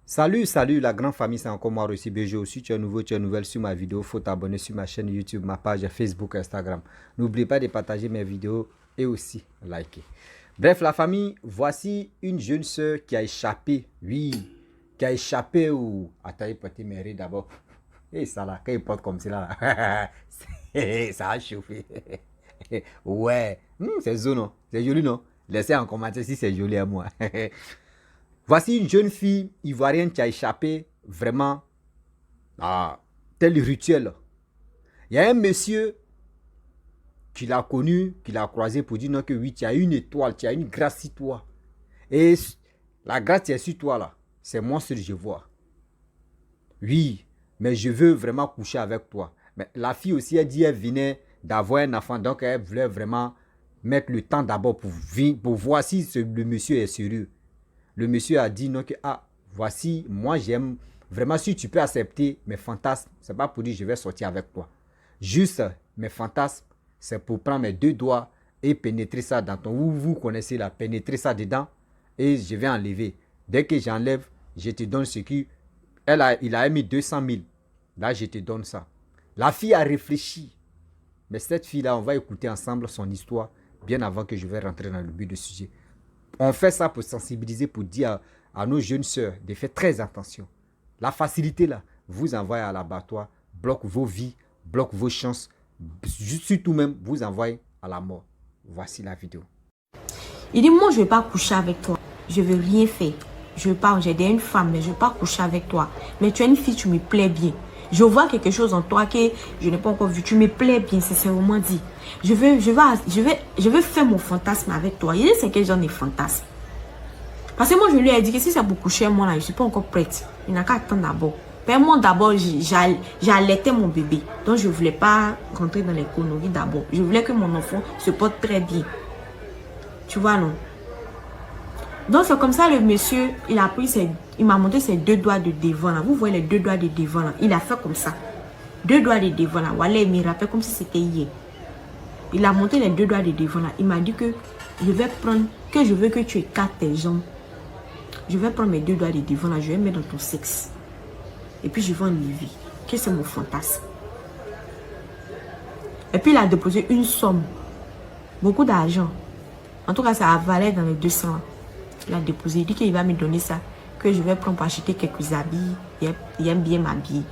Salut la grande famille, c'est encore moi aussi BG aussi. Tu es nouveau, tu es nouvelle sur ma vidéo. Faut t'abonner sur ma chaîne YouTube, ma page Facebook, Instagram. N'oublie pas de partager mes vidéos et aussi liker. Bref, la famille, voici une jeune soeur qui a échappé. Oui, qui a échappé ou... Attends, il peut t'aimer d'abord. Et ça là, quand il porte comme ça là, ça a chauffé. Ouais, c'est zo non, c'est joli non. Laissez en commentaire si c'est joli à moi. Voici une jeune fille ivoirienne qui a échappé vraiment à tel rituel. Il y a un monsieur qui l'a connu, qui l'a croisé pour dire non que oui, tu as une étoile, tu as une grâce sur toi. Et la grâce qui est sur toi là, c'est moi seul je vois. Oui, mais je veux vraiment coucher avec toi. Mais la fille aussi, elle dit qu'elle venait d'avoir un enfant, donc elle voulait vraiment mettre le temps d'abord pour voir si le monsieur est sérieux. Le monsieur a dit non que voici, moi j'aime vraiment si tu peux accepter mes fantasmes, c'est pas pour dire je vais sortir avec toi. Juste mes fantasmes, c'est pour prendre mes deux doigts et pénétrer ça dans ton, vous connaissez là, pénétrer ça dedans et je vais enlever. Dès que j'enlève, je te donne ce qui, il a mis 200 000. Là, je te donne ça. La fille a réfléchi. Mais cette fille-là, on va écouter ensemble son histoire bien avant que je vais rentrer dans le but du sujet. On fait ça pour sensibiliser, pour dire à nos jeunes sœurs de faire très attention. La facilité là, vous envoie à l'abattoir, bloque vos vies, bloque vos chances, surtout même vous envoie à la mort. Voici la vidéo. Il dit, moi je ne vais pas coucher avec toi, je ne veux rien faire. Je veux pas, j'ai une femme, mais je ne veux pas coucher avec toi. Mais tu es une fille, tu me plais bien. Je vois quelque chose en toi que je n'ai pas encore vu. Tu me plais bien, sincèrement dit. Je veux faire mon fantasme avec toi. Il sait quel genre de fantasme. Parce que moi, je lui ai dit que si c'est pour coucher, moi, là, je ne suis pas encore prête. Il n'a qu'à attendre d'abord. Moi, d'abord, j'allaitais mon bébé. Donc, je ne voulais pas rentrer dans les conneries d'abord. Je voulais que mon enfant se porte très bien. Tu vois, non? Donc, c'est comme ça, le monsieur, il m'a montré ses deux doigts de devant, là. Vous voyez les deux doigts de devant, là. Il a fait comme ça. Deux doigts de devant, là. Voilà, il me rappelle comme si c'était hier. Il a montré les deux doigts de devant, là. Il m'a dit que je veux que tu écartes tes jambes. Je vais prendre mes deux doigts de devant, là. Je vais mettre dans ton sexe. Et puis, je vais enlever. Que c'est mon fantasme. Et puis, il a déposé une somme. Beaucoup d'argent. En tout cas, ça a valé dans les 200. Il a déposé, il dit qu'il va me donner ça, que je vais prendre pour acheter quelques habits. Il aime bien m'habiller.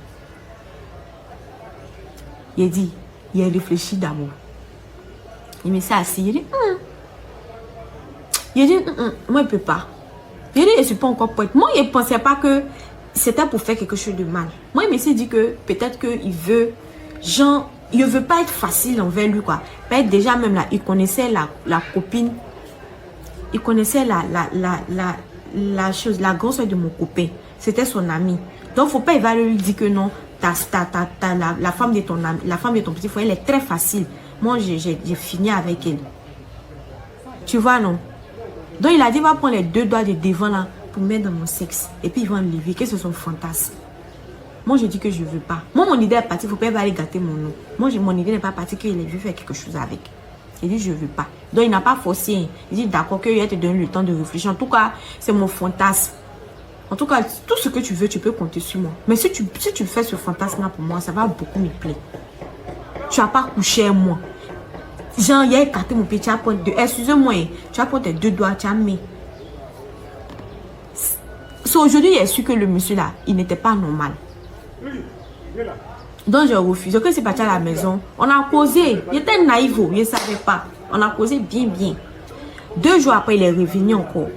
Il a dit, il a réfléchi d'abord. Il s'est assis, il dit, il a dit, moi je ne peux pas. Il a dit, je ne suis pas encore prête. Moi, il ne pensait pas que c'était pour faire quelque chose de mal. Moi, il s'est dit que peut-être qu'il veut, genre, il ne veut pas être facile envers lui, quoi. Peut-être déjà même là, il connaissait la copine. Il connaissait la chose, la grosse de mon copain. C'était son ami. Donc, faut pas, il va lui dire que non, la femme de ton ami, la femme de ton petit frère, elle est très facile. Moi, j'ai fini avec elle. Tu vois, non? Donc, il a dit, il va prendre les deux doigts de devant là pour mettre dans mon sexe. Et puis, il va enlever. Que c'est son fantasme. Moi, je dis que je veux pas. Moi, mon idée est partie. Faut pas aller gâter mon nom. Moi, mon idée n'est pas partie qu'il veut faire quelque chose avec. Il dit, je ne veux pas. Donc, il n'a pas forcé. Il dit, d'accord, qu'il va te donner le temps de réfléchir. En tout cas, c'est mon fantasme. En tout cas, tout ce que tu veux, tu peux compter sur moi. Mais si tu fais ce fantasme-là pour moi, ça va beaucoup me plaire. Tu n'as pas couché avec moi. Genre, il a écarté mon pied. Tu as pris excusez-moi, tu as pris tes deux doigts, tu as mis. Aujourd'hui, il est sûr que le monsieur là, il n'était pas normal. Donc, je refuse. Quand c'est parti à la maison, on a causé. Il était naïf, il ne savait pas. On a causé bien. 2 jours après, il est revenu encore.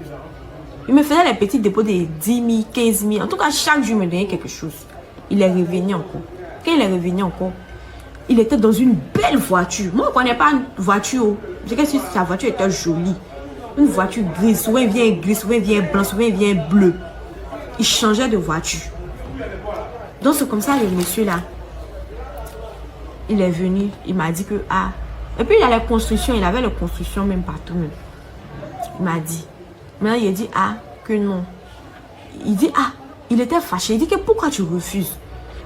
Il me faisait les petits dépôts de 10 000, 15 000. En tout cas, chaque jour, il me donnait quelque chose. Il est revenu encore. Quand il est revenu encore, il était dans une belle voiture. Moi, je ne connais pas une voiture. Je sais que si sa voiture était jolie. Une voiture grise. Souvent, il vient gris, souvent, il vient blanc, souvent, il vient bleu. Il changeait de voiture. Donc, c'est comme ça, le monsieur là. Il est venu, il m'a dit que et puis il a les constructions, il avait les constructions même partout même. Il m'a dit. Maintenant il a dit que non. Il dit il était fâché. Il dit que pourquoi tu refuses?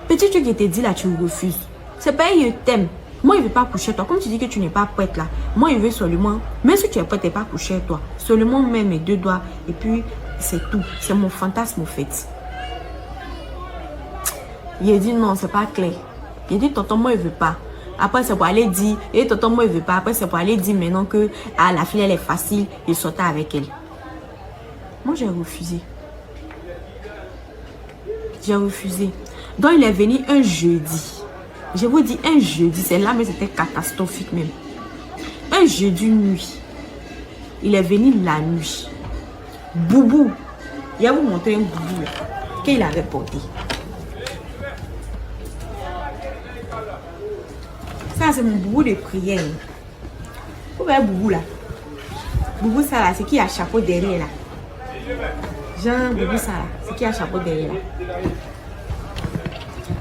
Petit truc qui te dit là, tu refuses. C'est pas il t'aime. Moi il veut pas coucher avec toi. Comme tu dis que tu n'es pas prête là. Moi il veut seulement, même si tu es prête, il ne pas coucher avec toi. Seulement même mes deux doigts. Et puis c'est tout. C'est mon fantasme au fait. Il a dit non, c'est pas clair. Il a dit tonton, moi, il veut pas. Après, c'est pour aller dire, et tonton, moi, il veut pas. Après, c'est pour aller dire maintenant que la fille, elle est facile, il sortait avec elle. Moi, j'ai refusé. J'ai refusé. Donc, il est venu un jeudi. Je vous dis, un jeudi, c'est là, mais c'était catastrophique même. Un jeudi nuit. Il est venu la nuit. Boubou. Il va vous montrer un boubou qu'il avait porté. Ça, c'est mon boubou de prière. Vous voyez boubou là? Boubou ça là, c'est qui a chapeau derrière là? Jean, boubou ça là, c'est qui a chapeau derrière là?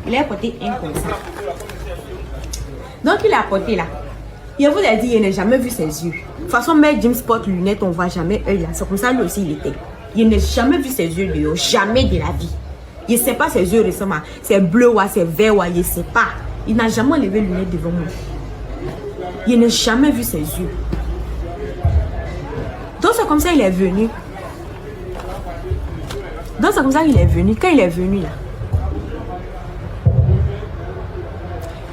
Il a porté un comme ça. Donc il a porté là. Il vous a dit, il n'a jamais vu ses yeux. De toute façon, mec James porte lunettes, on ne voit jamais œil là. C'est comme ça lui aussi il était. Il n'a jamais vu ses yeux dehors, jamais de la vie. Il ne sait pas ses yeux récemment. C'est bleu ou c'est vert ou il ne sait pas. Il n'a jamais levé les lunettes devant moi. Il n'a jamais vu ses yeux. Donc c'est comme ça il est venu. Donc c'est comme ça qu'il est venu. Quand il est venu là,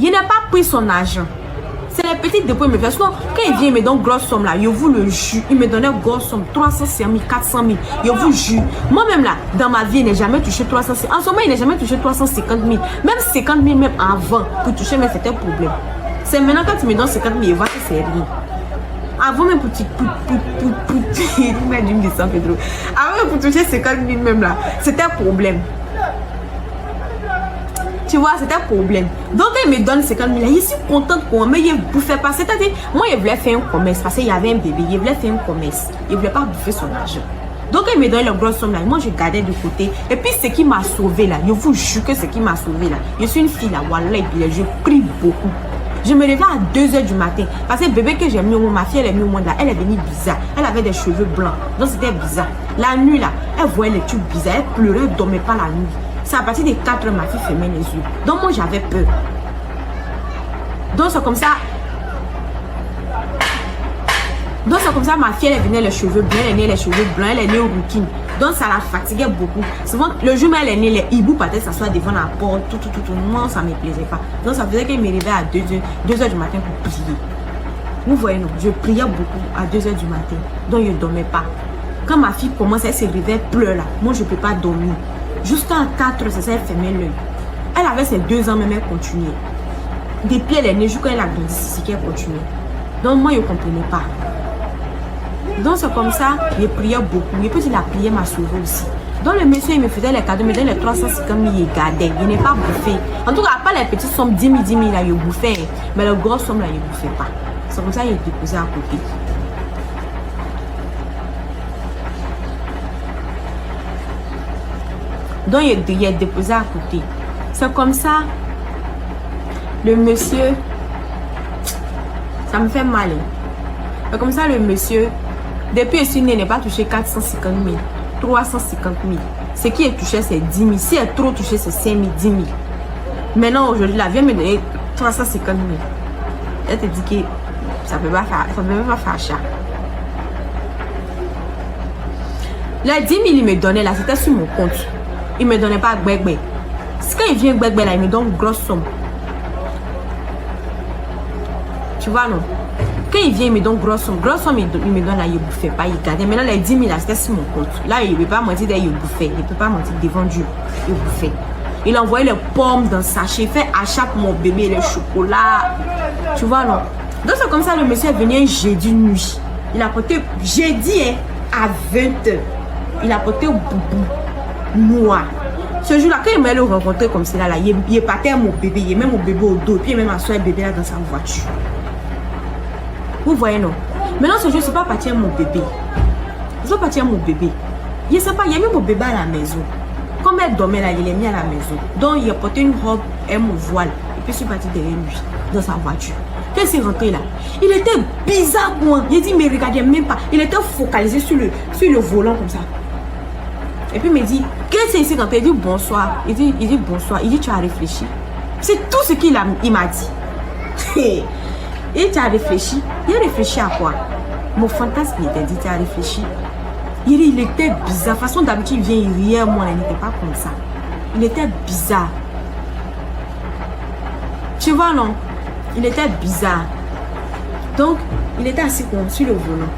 il n'a pas pris son argent. C'est les petites dépôts il me fait. Sinon, quand il vient, il me donne grosse somme là. Je vous le jure. Il me donnait grosse somme. 300 000, 400 000. Je vous jure. Moi-même là, dans ma vie, il n'a jamais touché 300 000. En ce moment, il n'a jamais touché 350 000. Même 50 000, même avant, pour toucher, mais c'était un problème. C'est maintenant quand tu me donnes 50 000, il voit que c'est rien. Avant même pour toucher 50 000 même là, c'était un problème. Tu vois, c'était un problème. Donc, il me donne 50 000. Je suis contente pour moi, mais il ne bouffait pas. C'est-à-dire, moi, il voulait faire un commerce parce qu'il y avait un bébé. Il voulait faire un commerce. Il ne voulait pas bouffer son argent. Donc, il me donne la grosse somme là. Moi, je gardais de côté. Et puis, ce qui m'a sauvé là, je vous jure que ce qui m'a sauvé là, je suis une fille là, voilà, et puis je prie beaucoup. Je me levais à 2 h du matin. Parce que le bébé que j'ai mis au monde, ma fille, elle est mise au monde là, elle est venue bizarre. Elle avait des cheveux blancs. Donc, c'était bizarre. La nuit là, elle voyait les trucs bizarres. Elle pleurait, elle ne dormait pas la nuit. C'est à partir des 4 h, ma fille fermait les yeux. Donc moi j'avais peur. Donc c'est comme ça. Ma fille elle venait les cheveux blancs, elle est née les cheveux blancs, elle est née au rouquine. Donc ça la fatiguait beaucoup. Souvent le jour où elle est née, les hiboux partaient s'asseoir devant la porte, tout. Moi ça ne me plaisait pas. Donc ça faisait qu'elle me réveillait à 2 h du matin pour prier. Vous voyez non, je priais beaucoup à 2 h du matin. Donc je ne dormais pas. Quand ma fille commence, elle se réveille, elle pleure là. Moi je ne peux pas dormir. Jusqu'à 4 h, c'est ça, elle fermait l'œil. Elle avait ses 2 ans, même elle continuait. Depuis elle est née, jusqu'à elle a grandi, c'est qu'elle continuait. Donc moi, je ne comprenais pas. Donc c'est comme ça, je priais beaucoup. Et puis la prière m'a sauvé aussi. Donc le monsieur, il me faisait les cadeaux, il me donnait les 350 000, il gardait. Il n'est pas bouffé. En tout cas, pas les petites sommes, 10 000, là, il bouffait. Mais les grosses sommes, là, il ne bouffait pas. C'est comme ça qu'il est déposé à côté. Donc il est déposé à côté. C'est comme ça. Le monsieur, ça me fait mal. C'est comme ça le monsieur, depuis que je suis née, il n'a pas touché 450 000, 350 000. Ce qui est touché, c'est 10 000. Si elle est trop touchée, c'est 5 000, 10 000. Maintenant, aujourd'hui, la vie me donne 350 000. Elle te dit que ça ne peut pas faire ça. Les 10 000, il me donnait là, c'était sur mon compte. Il ne me donnait pas gbegbe. Quand il vient gbegbe là, il me donne une grosse somme. Tu vois non? Quand il vient, il me donne une grosse somme. Grosse somme, il me donne là, il ne bouffait pas, il gardait. Maintenant, les 10 000 là, c'était sur mon compte. Là, il ne peut pas mentir, il bouffait. Il ne peut pas mentir devant Dieu. Il bouffait. Il envoyait les pommes dans le sachet. Il fait achat pour mon bébé, les chocolats. Tu vois non? Donc c'est comme ça, le monsieur est venu un jeudi nuit. Il a porté jeudi à 20 h. Il a porté au boubou noir. Ce jour-là, quand il m'a le rencontré comme cela, là, il est parti à mon bébé, il met mon bébé au dos, puis il met ma soeur et bébé là dans sa voiture. Vous voyez, non? Maintenant, ce jour, je ne suis pas parti à mon bébé. Je ne suis pas parti à mon bébé. Je ne sais pas, il a mis mon bébé à la maison. Comme elle dormait là, il l'a mis à la maison. Donc, il a porté une robe et mon voile. Et puis, je suis parti derrière lui, dans sa voiture. Quand il s'est rentré là, il était bizarre pour moi. Il dit, mais regardez même pas. Il était focalisé sur le volant comme ça. Et puis il me dit, qu'est-ce que c'est ici quand il dit bonsoir? Il dit bonsoir. Il dit, tu as réfléchi. C'est tout ce qu'il m'a dit. Et tu as réfléchi. Il a réfléchi à quoi? Mon fantasme, il était dit, tu as réfléchi. Il était bizarre. De toute façon, d'habitude, il vient, il riait, moi, il n'était pas comme ça. Il était bizarre. Tu vois, non? Il était bizarre. Donc, il était assis sur le volant.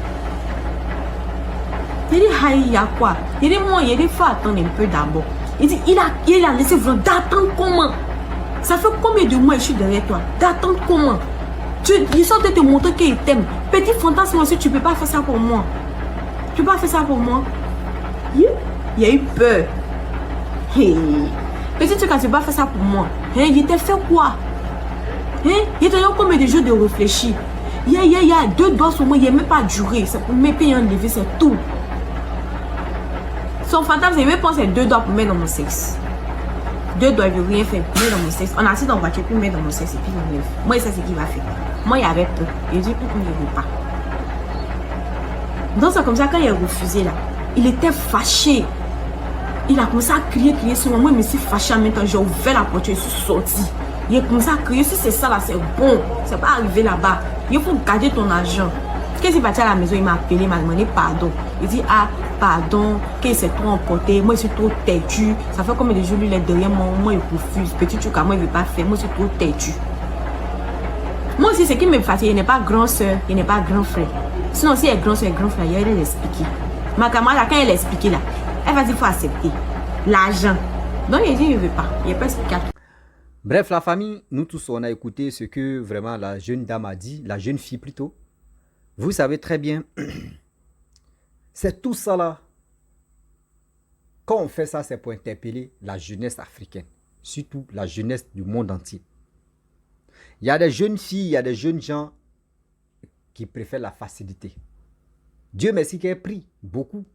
Il dit, aïe, il y a quoi? Il dit, moi, il faut attendre un peu d'abord. Il dit, il a laissé le volant. D'attendre comment? Ça fait combien de mois je suis derrière toi? D'attendre comment? Il sort de te montrer qu'il t'aime. Petit fantasme aussi, tu ne peux pas faire ça pour moi. Tu ne peux pas faire ça pour moi. Il a eu peur. Hey. Petit truc, quand tu ne peux pas faire ça pour moi. Hey, il t'a fait quoi? Hey, il t'a donné combien de jours de réfléchir? Il y a 2 doigts sur moi, il n'a même pas duré. C'est pour me payer enlever, c'est tout. Son fantasme, il me pense c'est 2 doigts pour mettre dans mon sexe. 2 doigts, il ne veut rien faire. Mettre dans mon sexe. On a assis dans la voiture, puis mettre dans mon sexe et puis il enlève. Moi, c'est ce qu'il va faire. Moi, il avait peur. Il dit, on ne veut pas. Donc, c'est comme ça, quand il a refusé, là, il était fâché. Il a commencé à crier sur moi. Moi, je me suis fâché en même temps. J'ai ouvert la porte, je suis sorti. Il a commencé à crier. Si c'est ça, là, c'est bon. C'est pas arrivé là-bas. Il faut garder ton argent. Qu'est-ce qu'il parti à la maison, il m'a appelé, il m'a demandé pardon. Il dit, ah, pardon, qu'il s'est trop emporté. Moi, je suis trop têtu. Ça fait combien de jours, lui, il est derrière moi. Moi, il refuse. Petit truc à moi, il ne veut pas faire. Moi, je suis trop têtu. Moi aussi, ce qui me fatigue, il n'est pas grand soeur, il n'est pas grand frère. Sinon, si elle est grand soeur et grand frère, il va l'expliquer. Ma camarade, quand elle explique là, elle va dire qu'il faut accepter l'argent. Donc, il dit il ne veut pas. Il n'est pas expliqué. Bref, la famille, nous tous, on a écouté ce que vraiment la jeune dame a dit, la jeune fille plutôt. Vous savez très bien, c'est tout ça là. Quand on fait ça, c'est pour interpeller la jeunesse africaine, surtout la jeunesse du monde entier. Il y a des jeunes filles, il y a des jeunes gens qui préfèrent la facilité. Dieu merci qu'il ait pris beaucoup.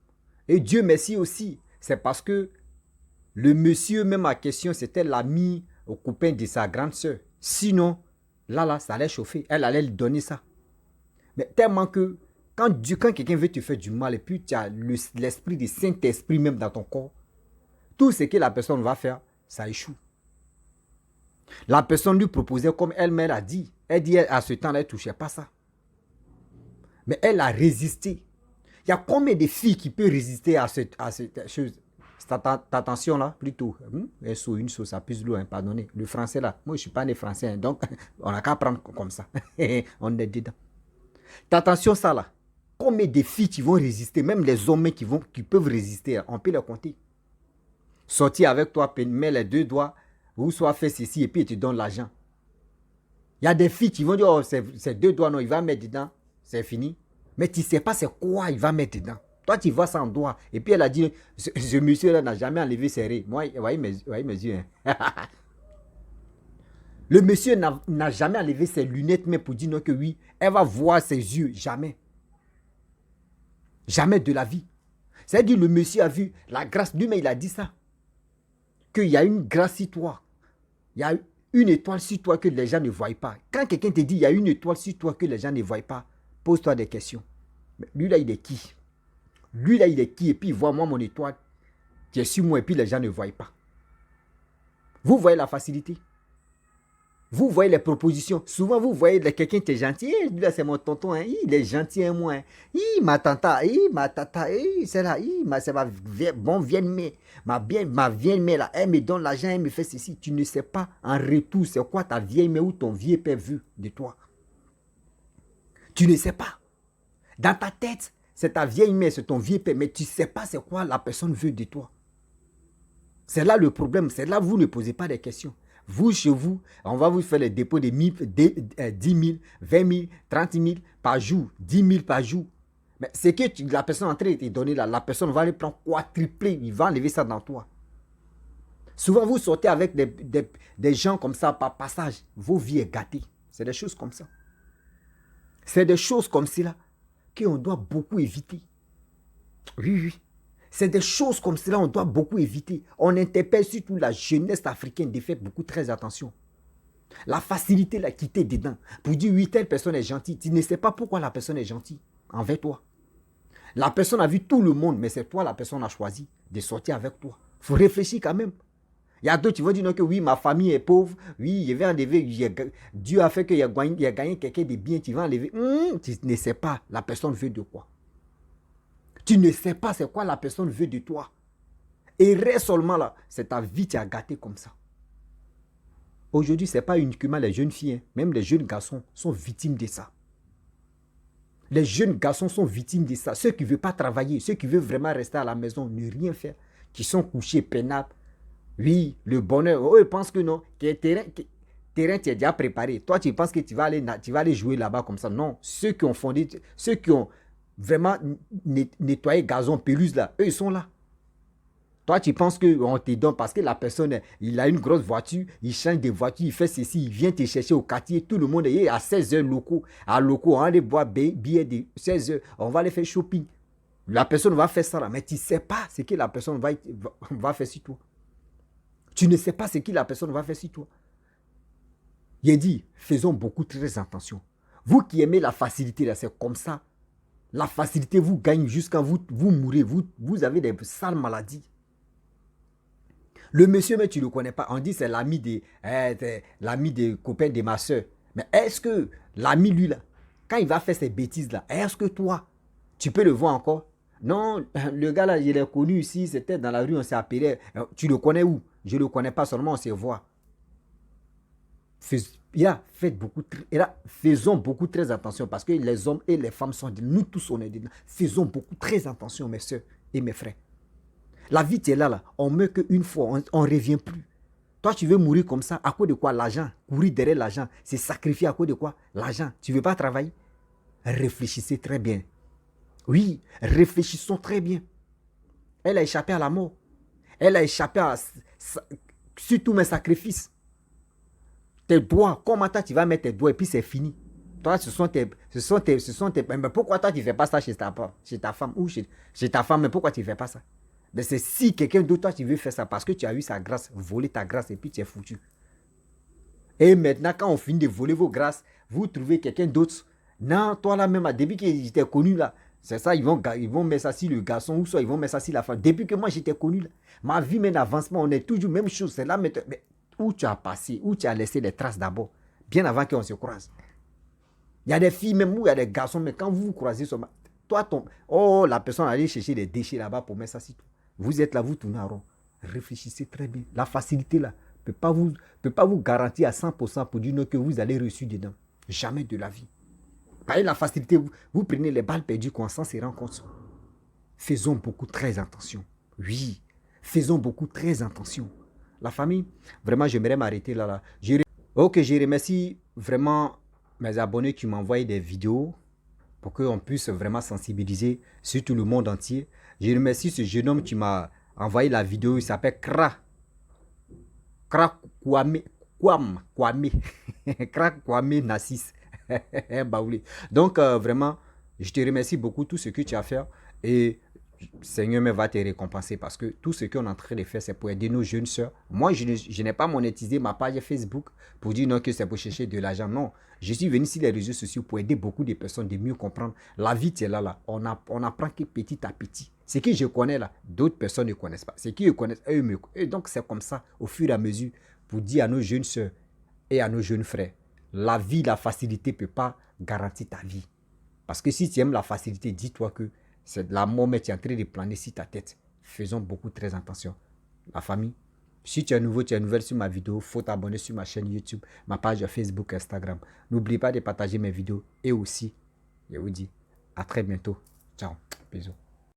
Et Dieu merci aussi, c'est parce que le monsieur même à question, c'était l'ami au copain de sa grande soeur. Sinon, là, ça allait chauffer. Elle allait lui donner ça. Mais tellement que quand quelqu'un veut te faire du mal et puis tu as l'esprit du Saint-Esprit même dans ton corps, tout ce que la personne va faire, ça échoue. La personne lui proposait comme elle-même a dit. Elle dit à ce temps-là, elle ne touchait pas ça. Mais elle a résisté. Il y a combien de filles qui peuvent résister à cette chose? Attention là, plutôt. Une sauce, ça pisse l'eau, pardonnez. Le français là, moi je ne suis pas né français, hein, donc on n'a qu'à prendre comme ça. On est dedans. Attention ça là. Combien de filles qui vont résister, même les hommes qui peuvent résister, on peut les compter. Sortir avec toi, mets les 2 doigts, ou soit faire ceci et puis il te donne l'argent. Il y a des filles qui vont dire, oh, c'est 2 doigts, non, il va mettre dedans, c'est fini. Mais tu ne sais pas c'est quoi il va mettre dedans. Toi, tu vois sans doigt. Et puis elle a dit, ce monsieur-là n'a jamais enlevé ses raies. Moi, voyez mes yeux. Hein? Le monsieur n'a jamais enlevé ses lunettes, mais pour dire non que oui, elle va voir ses yeux. Jamais. Jamais de la vie. C'est-à-dire, le monsieur a vu la grâce. Lui-même, il a dit ça. Qu'il y a une grâce sur toi. Il y a une étoile sur toi que les gens ne voient pas. Quand quelqu'un te dit, il y a une étoile sur toi que les gens ne voient pas, pose-toi des questions. Mais lui, là, il est qui? Lui, là, il est qui? Et puis, il voit moi, mon étoile qui est sur moi, et puis les gens ne voient pas. Vous voyez la facilité? Vous voyez les propositions. Souvent, vous voyez quelqu'un qui est gentil. Lui, là, c'est mon tonton. Hein. Il est gentil, hein, moi. Ma tata. C'est là. C'est ma bonne vieille mère. Ma vieille mère, là, elle me donne l'argent, elle me fait ceci. Tu ne sais pas en retour, c'est quoi ta vieille mère ou ton vieux père veut de toi. Tu ne sais pas. Dans ta tête, c'est ta vieille mère, c'est ton vieux père, mais tu ne sais pas c'est quoi la personne veut de toi. C'est là le problème. C'est là vous ne posez pas des questions. Vous, chez vous, on va vous faire les dépôts de 10 000, 20 000, 30 000 par jour, 10 000 par jour. Mais c'est que la personne est en train de te donner là, la personne va le prendre quadruplé, il va enlever ça dans toi. Souvent, vous sortez avec des gens comme ça par passage, vos vies sont gâtées. C'est des choses comme ça. C'est des choses comme cela qu'on doit beaucoup éviter. Oui. C'est des choses comme cela qu'on doit beaucoup éviter. On interpelle surtout la jeunesse africaine de faire beaucoup très attention. La facilité l'a quitté dedans. Pour dire oui, telle personne est gentille. Tu ne sais pas pourquoi la personne est gentille envers toi. La personne a vu tout le monde, mais c'est toi la personne a choisi de sortir avec toi. Il faut réfléchir quand même. Il y a d'autres qui vont dire non, que oui, ma famille est pauvre. Oui, je vais enlever. Dieu a fait qu'il a gagné quelqu'un de bien. Tu vas enlever. Tu ne sais pas la personne veut de quoi. Tu ne sais pas c'est quoi la personne veut de toi. Et reste seulement là, c'est ta vie qui a gâté comme ça. Aujourd'hui, ce n'est pas uniquement les jeunes filles, hein. Même les jeunes garçons sont victimes de ça. Les jeunes garçons sont victimes de ça. Ceux qui ne veulent pas travailler, ceux qui veulent vraiment rester à la maison, ne rien faire, qui sont couchés, peinables. Oui, le bonheur. Eux, ils pensent que non, que terrain, tu es déjà préparé. Toi, tu penses que tu vas aller jouer là-bas comme ça. Non, ceux qui ont fondé, ceux qui ont vraiment nettoyé gazon, pelouse là, eux, ils sont là. Toi, tu penses qu'on te donne parce que la personne, il a une grosse voiture, il change de voiture, il fait ceci, il vient te chercher au quartier, tout le monde est à 16 heures locaux. À locaux, on va aller boire billets de 16 heures, on va aller faire shopping. La personne va faire ça là, mais tu ne sais pas ce que la personne va faire sur toi. Tu ne sais pas ce que la personne va faire sur toi. Il dit, faisons beaucoup très attention. Vous qui aimez la facilité, là, c'est comme ça. La facilité vous gagne jusqu'à vous mourrez. Vous avez des sales maladies. Le monsieur, mais tu ne le connais pas. On dit c'est l'ami des copains de ma soeur. Mais est-ce que l'ami, lui, là, quand il va faire ces bêtises-là, est-ce que toi, tu peux le voir encore? Non, le gars là, je l'ai connu ici, c'était dans la rue, on s'est appelé. Tu le connais où? Je ne le connais pas, seulement on se voit. Faisons beaucoup très attention parce que les hommes et les femmes sont nous tous on est dedans. Faisons beaucoup très attention, mes soeurs et mes frères. La vie, tu es là, on meurt qu'une fois, on ne revient plus. Toi, tu veux mourir comme ça, à cause de quoi? L'argent. Courir derrière l'argent, c'est sacrifier à cause de quoi? L'argent. Tu ne veux pas travailler? Réfléchissez très bien. Oui, réfléchissons très bien. Elle a échappé à la mort. Elle a échappé à surtout mes sacrifices. Tes doigts, comment toi tu vas mettre tes doigts et puis c'est fini. Toi, ce sont tes mais pourquoi toi tu ne fais pas ça chez ta femme ou chez ta femme, mais pourquoi tu ne fais pas ça? Mais c'est si quelqu'un d'autre, toi tu veux faire ça parce que tu as eu sa grâce, voler ta grâce et puis tu es foutu. Et maintenant, quand on finit de voler vos grâces, vous trouvez quelqu'un d'autre. Non, toi là même, depuis que j'étais connu là, c'est ça, ils vont mettre ça sur le garçon ou soit ils vont mettre ça sur la femme. Depuis que moi j'étais connu là, ma vie mène avancement, on est toujours même chose. C'est là maintenant. Mais où tu as passé, où tu as laissé les traces d'abord, bien avant qu'on se croise. Il y a des filles même où il y a des garçons, mais quand vous vous croisez, toi, la personne allait chercher des déchets là-bas pour mettre ça sur tout. Vous êtes là, vous tournez en rond. Réfléchissez très bien. La facilité là ne peut pas vous garantir à 100% pour dire non que vous allez reçu dedans. Jamais de la vie. Par la facilité, vous prenez les balles perdues qu'on s'en se rend compte. Faisons beaucoup très attention. Oui, faisons beaucoup très attention. La famille, vraiment, j'aimerais m'arrêter là. Ok, je remercie vraiment mes abonnés qui m'envoient des vidéos pour qu'on puisse vraiment sensibiliser sur tout le monde entier. Je remercie ce jeune homme qui m'a envoyé la vidéo. Il s'appelle Kwame Nassis. Donc, vraiment, je te remercie beaucoup tout ce que tu as fait. Et Seigneur me va te récompenser parce que tout ce qu'on est en train de faire, c'est pour aider nos jeunes soeurs. Moi, je n'ai pas monétisé ma page Facebook pour dire non que c'est pour chercher de l'argent. Non, je suis venu sur les réseaux sociaux pour aider beaucoup de personnes de mieux comprendre. La vie, c'est là. On apprend que petit à petit. Ce que je connais là, d'autres personnes ne connaissent pas. Ce qu'ils connaissent, eux me connaissent. Et donc, c'est comme ça, au fur et à mesure, pour dire à nos jeunes soeurs et à nos jeunes frères, la vie, la facilité ne peut pas garantir ta vie. Parce que si tu aimes la facilité, dis-toi que c'est la mort, mais tu es en train de planer sur ta tête. Faisons beaucoup très attention. La famille, si tu es nouveau, tu es nouvelle sur ma vidéo, il faut t'abonner sur ma chaîne YouTube, ma page Facebook, Instagram. N'oublie pas de partager mes vidéos. Et aussi, je vous dis à très bientôt. Ciao. Bisous.